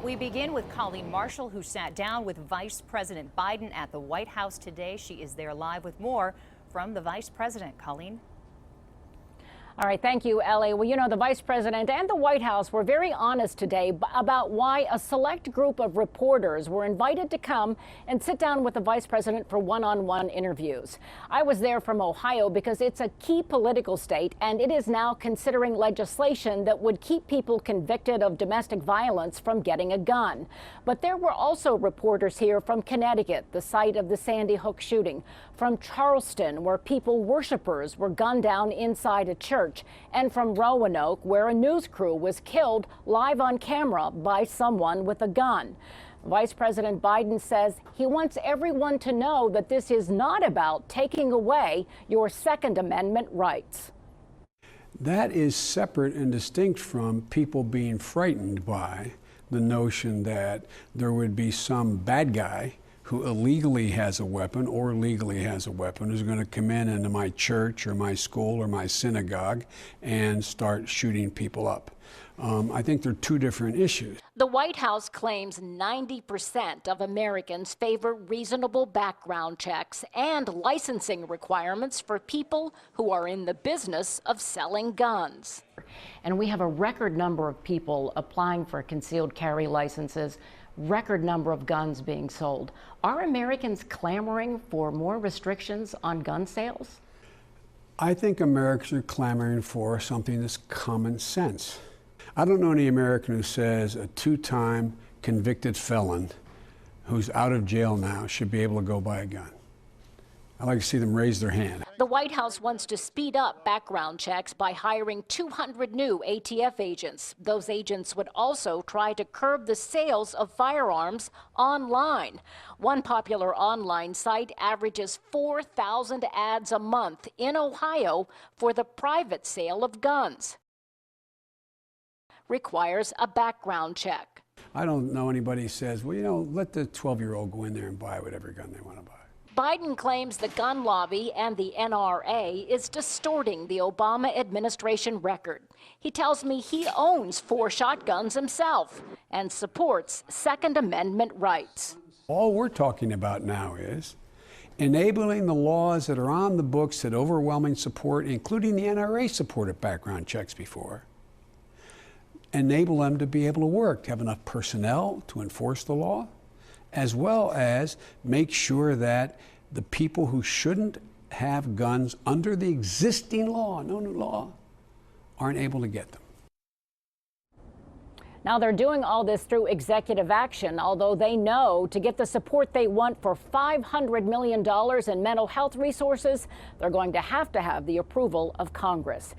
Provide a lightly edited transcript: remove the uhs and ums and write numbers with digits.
We begin with Colleen Marshall, who sat down with Vice President Biden at the White House today. She is there live with more from the Vice President. Colleen. All right, thank you, Ellie. Well, you know, the Vice President and the White House were very honest today about why a select group of reporters were invited to come and sit down with the Vice President for one-on-one interviews. I was there from Ohio because it's a key political state, and it is now considering legislation that would keep people convicted of domestic violence from getting a gun. But there were also reporters here from Connecticut, the site of the Sandy Hook shooting, from Charleston, where worshipers were gunned down inside a church, and from Roanoke, where a news crew was killed live on camera by someone with a gun. Vice President Biden says he wants everyone to know that this is not about taking away your Second Amendment rights. That is separate and distinct from people being frightened by the notion that there would be some bad guy who illegally has a weapon or legally has a weapon who's going to come into my church or my school or my synagogue and start shooting people up. I think they're two different issues. The White House claims 90% of Americans favor reasonable background checks and licensing requirements for people who are in the business of selling guns. And we have a record number of people applying for concealed carry licenses, record number of guns being sold. Are Americans clamoring for more restrictions on gun sales? I think Americans are clamoring for something that's common sense. I don't know any American who says a two-time convicted felon who's out of jail now should be able to go buy a gun. I'd like to see them raise their hand. The White House wants to speed up background checks by hiring 200 new ATF agents. Those agents would also try to curb the sales of firearms online. One popular online site averages 4,000 ads a month in Ohio for the private sale of guns. Requires a background check. I don't know anybody who says, well, you know, let the 12-year-old go in there and buy whatever gun they want to buy. Biden claims the gun lobby and the NRA is distorting the Obama administration record. He tells me he owns 4 shotguns himself and supports Second Amendment rights. All we're talking about now is enabling the laws that are on the books that overwhelming support, including the NRA supported background checks before, enable them to be able to work, to have enough personnel to enforce the law, as well as make sure that the people who shouldn't have guns under the existing law, no new law, aren't able to get them. Now they're doing all this through executive action, although they know to get the support they want for $500 million in mental health resources, they're going to have the approval of Congress.